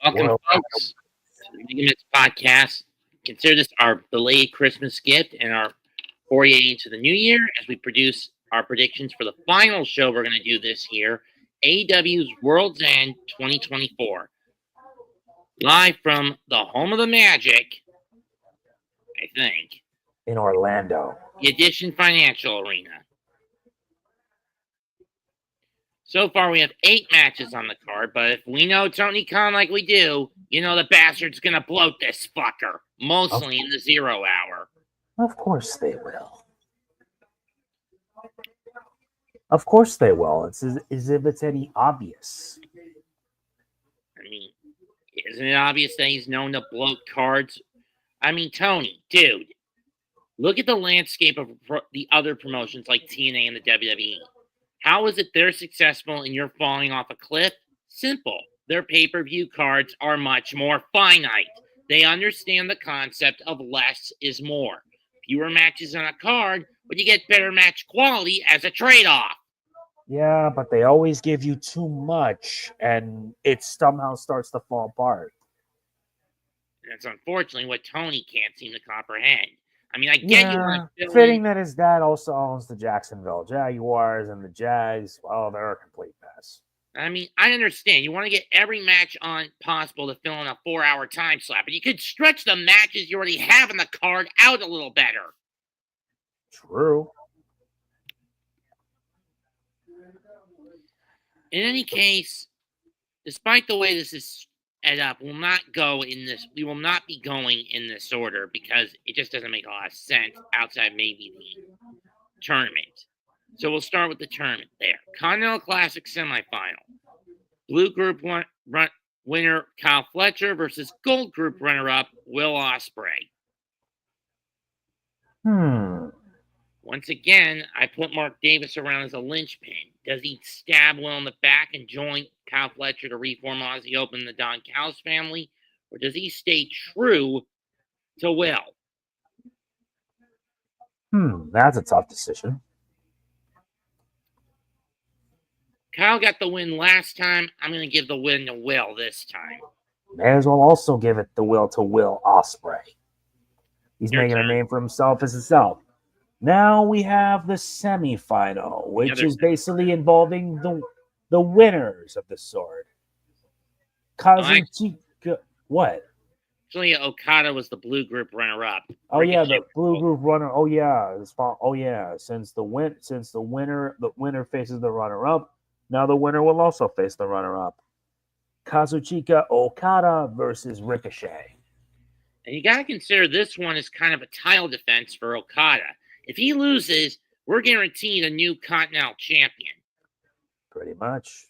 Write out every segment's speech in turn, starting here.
Welcome, folks, to the MegaMets podcast. Consider this our delayed Christmas gift and our foray into the new year as we produce our predictions for the final show we're going to do this year, AEW's World's End 2024. Live from the home of the Magic, I think, in Orlando. the Edition Financial Arena. So far, we have 8 matches on the card, but if we know Tony Khan like we do, you know the bastard's going to bloat this fucker, mostly in the 0 hour. Of course they will. Of course they will. It's as if it's any obvious. I mean, isn't it obvious that he's known to bloat cards? I mean, Tony, dude, look at the landscape of the other promotions like TNA and the WWE. How is it they're successful and you're falling off a cliff? Simple. Their pay-per-view cards are much more finite. They understand the concept of less is more. Fewer matches on a card, but you get better match quality as a trade-off. Yeah, but they always give you too much, and it somehow starts to fall apart. That's unfortunately what Tony can't seem to comprehend. I mean, I get you want to fitting that his dad also owns the Jacksonville Jaguars, and the Jags, well, they're a complete mess. I mean, I understand. You want to get every match on possible to fill in a 4-hour time slot, but you could stretch the matches you already have in the card out a little better. True. In any case, despite the way this is set up, we will not be going in this order because it just doesn't make a lot of sense outside maybe the tournament. So we'll start with the tournament there. Continental Classic semifinal. Blue Group winner Kyle Fletcher versus Gold Group runner-up Will Ospreay. Once again, I put Mark Davis around as a linchpin. Does he stab Will in the back and join Kyle Fletcher to reform Aussie Open the Don Callis family? Or does he stay true to Will? That's a tough decision. Kyle got the win last time. I'm going to give the win to Will this time. May as well also give it the will to Will Ospreay. He's making a name for himself as himself. Now we have the semifinal, which is basically involving the winners of the sword. Kazuchika, what? Actually, Okada was the Blue Group runner-up. Oh yeah, the Blue Group runner. Oh yeah, Since the winner faces the runner-up, now the winner will also face the runner-up. Kazuchika Okada versus Riccochet. And you got to consider this one is kind of a title defense for Okada. If he loses, we're guaranteed a new Continental champion. Pretty much.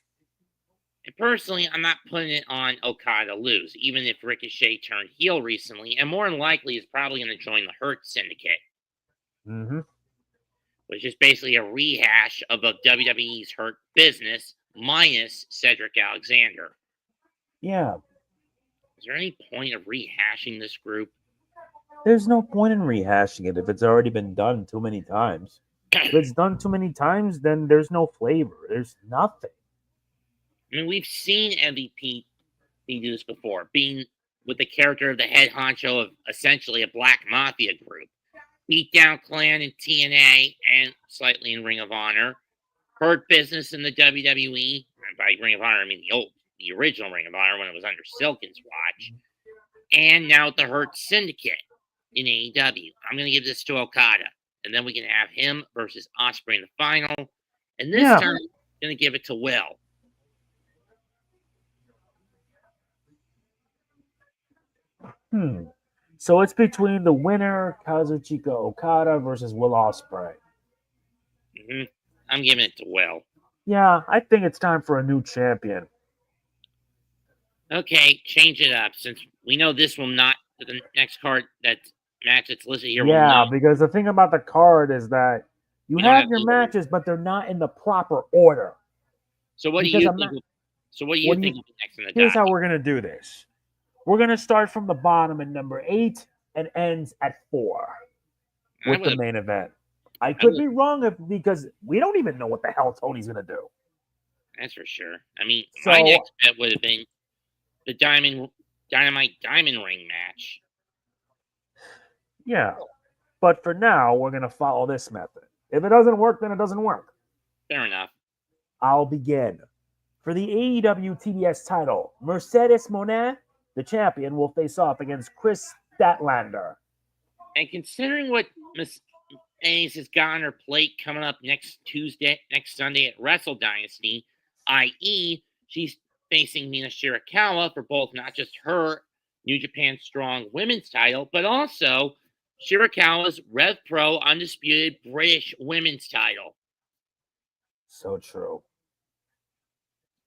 And personally, I'm not putting it on Okada to lose, even if Riccochet turned heel recently, and more than likely is probably going to join the Hurt Syndicate. Which is basically a rehash of WWE's Hurt Business minus Cedric Alexander. Yeah. Is there any point of rehashing this group? There's no point in rehashing it if it's already been done too many times. If it's done too many times, then there's no flavor. There's nothing. I mean, we've seen MVP do this before, being with the character of the head honcho of essentially a black mafia group. Beatdown Clan in TNA and slightly in Ring of Honor. Hurt Business in the WWE. And by Ring of Honor, I mean the original Ring of Honor when it was under Silken's watch. And now the Hurt Syndicate in AEW. I'm going to give this to Okada. And then we can have him versus Ospreay in the final. And this time, I'm going to give it to Will. So it's between the winner, Kazuchika Okada, versus Will Ospreay. I'm giving it to Will. Yeah, I think it's time for a new champion. Okay, change it up since we know this will not, the next card that match that's listed here. Yeah, because the thing about the card is that you have your matches, but they're not in the proper order. So what do you think? So what do you think will be next in the Here's how we're gonna do this. We're gonna start from the bottom at number 8 and ends at 4 with the main event. I could be wrong because we don't even know what the hell Tony's gonna do. That's for sure. I mean, my next bet would have been the Dynamite Diamond ring match. Yeah. But for now, we're going to follow this method. If it doesn't work, then it doesn't work. Fair enough. I'll begin. For the AEW TBS title, Mercedes Mone, the champion, will face off against Kris Statlander. And considering what Miss Ace has got on her plate coming up next Sunday at Wrestle Dynasty, i.e., she's facing Mina Shirakawa for both not just her New Japan Strong Women's title, but also Shirakawa's Rev Pro Undisputed British Women's title. So true.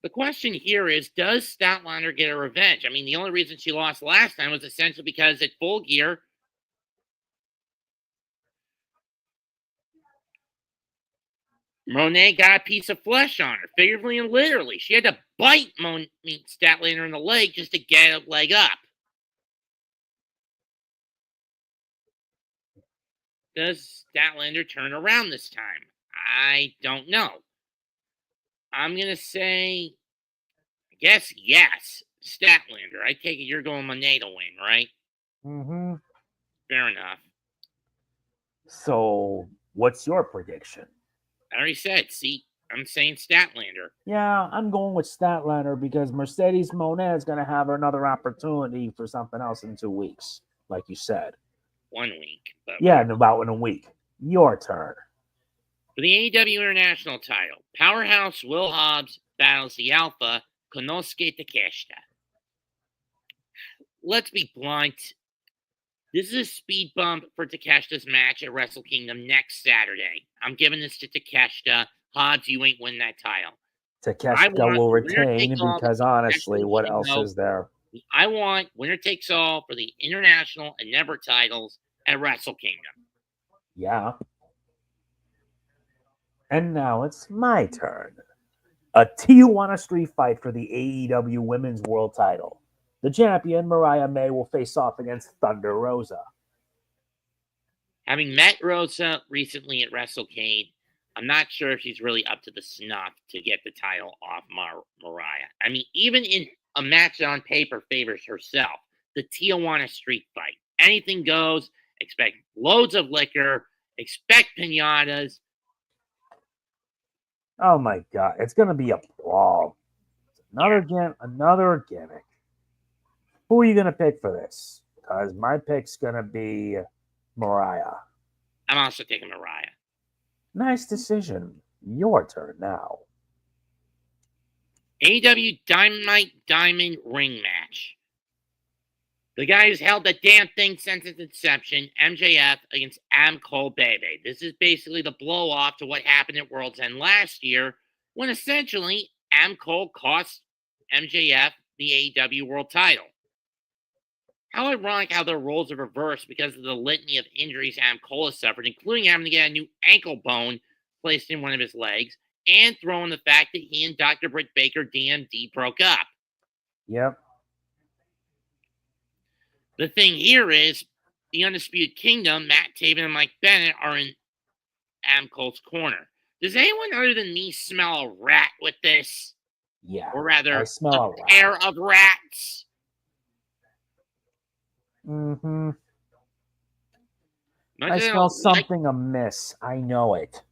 The question here is, does Statlander get a revenge? I mean, the only reason she lost last time was essentially because at Full Gear, Mone got a piece of flesh on her, figuratively and literally. She had to bite Statlander in the leg just to get a leg up. Does Statlander turn around this time? I don't know. I'm going to say, I guess yes, Statlander. I take it you're going Mone to win, right? Mm-hmm. Fair enough. So, what's your prediction? I already said, see, I'm saying Statlander. Yeah, I'm going with Statlander because Mercedes Mone is going to have another opportunity for something else in 2 weeks, like you said. 1 week. But yeah, in about a week. Your turn. For the AEW International title, Powerhouse Will Hobbs battles the Alpha, Konosuke Takeshita. Let's be blunt. This is a speed bump for Takeshita's match at Wrestle Kingdom next Saturday. I'm giving this to Takeshita. Hobbs, you ain't winning that title. Takeshita will retain because honestly, what else is there? I want winner takes all for the International and Never titles at Wrestle Kingdom. Yeah. And now it's my turn. A Tijuana street fight for the AEW Women's World title. The champion, Mariah May, will face off against Thunder Rosa. Having met Rosa recently at WrestleCade, I'm not sure if she's really up to the snuff to get the title off Mariah. I mean, even in a match on paper favors herself, the Tijuana street fight. Anything goes. Expect loads of liquor. Expect pinatas. Oh my God, it's gonna be a brawl. Another gimmick. Who are you gonna pick for this? Because my pick's gonna be Mariah. I'm also taking Mariah. Nice decision. Your turn now. AEW Dynamite Diamond ring match. The guy who's held the damn thing since its inception, MJF against Adam Cole Baby. This is basically the blow-off to what happened at World's End last year, when essentially Adam Cole cost MJF the AEW World title. How ironic how their roles are reversed because of the litany of injuries Adam Cole has suffered, including having to get a new ankle bone placed in one of his legs, and throw in the fact that he and Dr. Britt Baker, DMD, broke up. Yep. The thing here is, the Undisputed Kingdom, Matt Taven and Mike Bennett, are in Adam Cole's corner. Does anyone other than me smell a rat with this? Yeah. Or rather, I smell a pair of rats? Mm-hmm. I smell something amiss. I know it.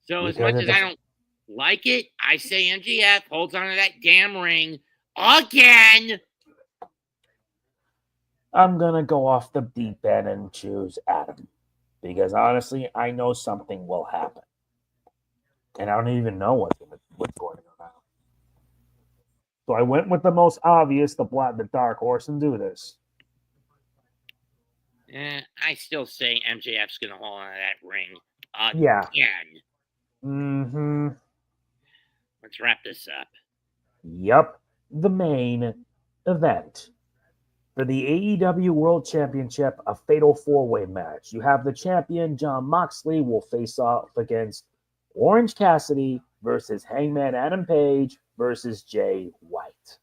So as much as I don't like it, I say MJF holds on to that damn ring again. I'm going to go off the deep end and choose Adam. Because honestly, I know something will happen. And I don't even know what's going on. So I went with the most obvious, the dark horse, and do this. I still say MJF's going to hold on to that ring again. Yeah. Mm-hmm. Let's wrap this up. Yep. The main event. For the AEW World Championship, a fatal four-way match. You have the champion, Jon Moxley, will face off against Orange Cassidy versus Hangman Adam Page versus Jay White.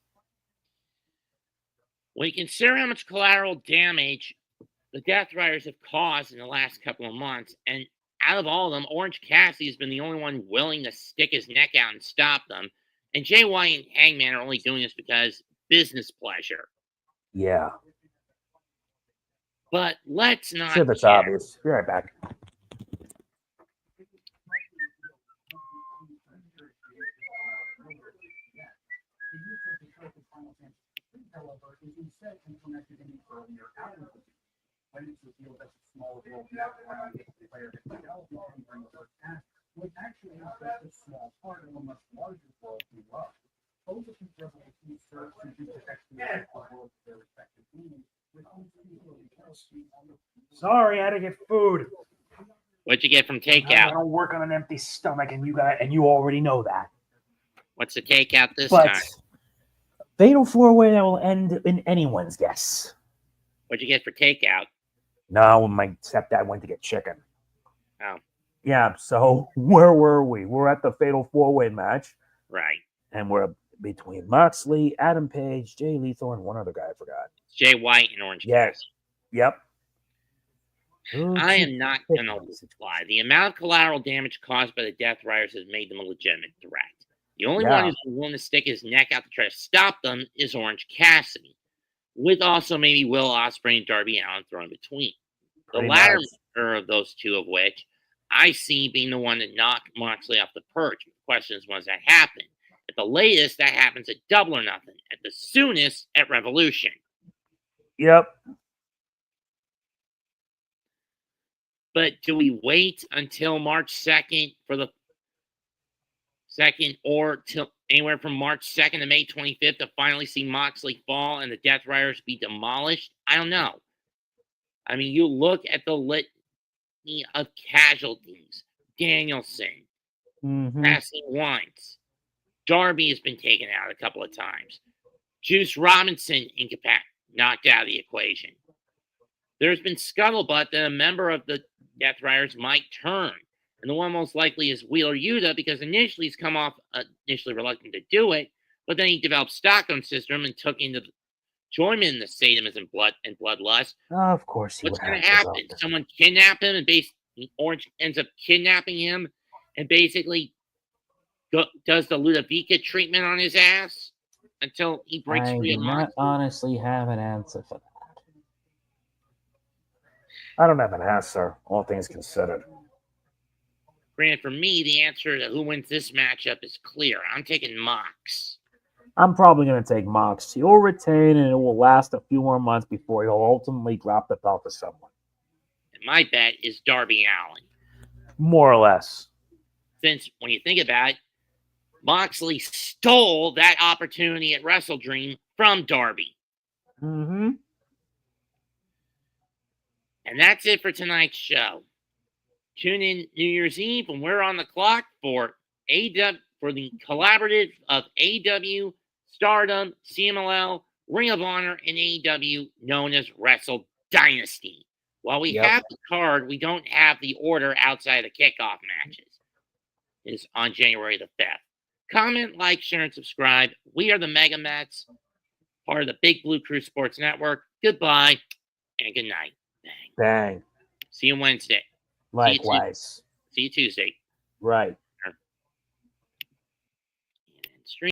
When you consider how much collateral damage the Death Riders have caused in the last couple of months, and out of all of them, Orange Cassidy has been the only one willing to stick his neck out and stop them. And Jay White and Hangman are only doing this because business pleasure. Yeah. But let's not. Sure, that's obvious. Be right back. Sorry, I had to get food. What'd you get from takeout? I don't work on an empty stomach, and you already know that. What's the takeout this time? Fatal 4-way that will end in anyone's guess. What'd you get for takeout? No, my stepdad went to get chicken. Oh. Yeah, so where were we? We're at the Fatal 4-way match. Right. And we're between Moxley, Adam Page, Jay Lethal, and one other guy I forgot. Jay White and Orange Yes. Cassidy. Yep. I am not going to lie. The amount of collateral damage caused by the Death Riders has made them a legitimate threat. The only one who's willing to stick his neck out to try to stop them is Orange Cassidy, with also maybe Will Ospreay and Darby Allin thrown in between. The latter of those two of which I see being the one that knocked Moxley off the perch. The question is, when does that happen? At the latest, that happens at Double or Nothing. At the soonest, at Revolution. Yep. But do we wait until March 2nd for the 2nd, or till anywhere from March 2nd to May 25th to finally see Moxley fall and the Death Riders be demolished? I don't know. I mean, you look at the litany of casualties. Danielson, passing once. Darby has been taken out a couple of times. Juice Robinson knocked out of the equation. There's been scuttlebutt that a member of the Death Riders might turn. And the one most likely is Wheeler Yuta, because initially he's come off initially reluctant to do it, but then he developed Stockholm Syndrome and took into join in the sadism and bloodlust. Of course, what's going to happen? Someone kidnap him, and basically Orange ends up kidnapping him, and basically does the Ludovica treatment on his ass until he breaks free of Moxley. I honestly have an answer for that. I don't have an answer, all things considered. Granted, for me, the answer to who wins this matchup is clear. I'm taking Mox. I'm probably going to take Mox. He'll retain, and it will last a few more months before he'll ultimately drop the belt to someone. And my bet is Darby Allin. More or less. Since, when you think about it, Moxley stole that opportunity at Wrestle Dream from Darby. Mm-hmm. And that's it for tonight's show. Tune in New Year's Eve when we're on the clock for for the collaborative of AEW, Stardom, CMLL, Ring of Honor, and AEW, known as Wrestle Dynasty. While we have the card, we don't have the order outside the kickoff matches. It's on January the 5th. Comment, like, share, and subscribe. We are the MegaMets, part of the Big Blue Crew Sports Network. Goodbye and good night. Bang. Bang. See you Wednesday. Likewise. See you Tuesday. Right.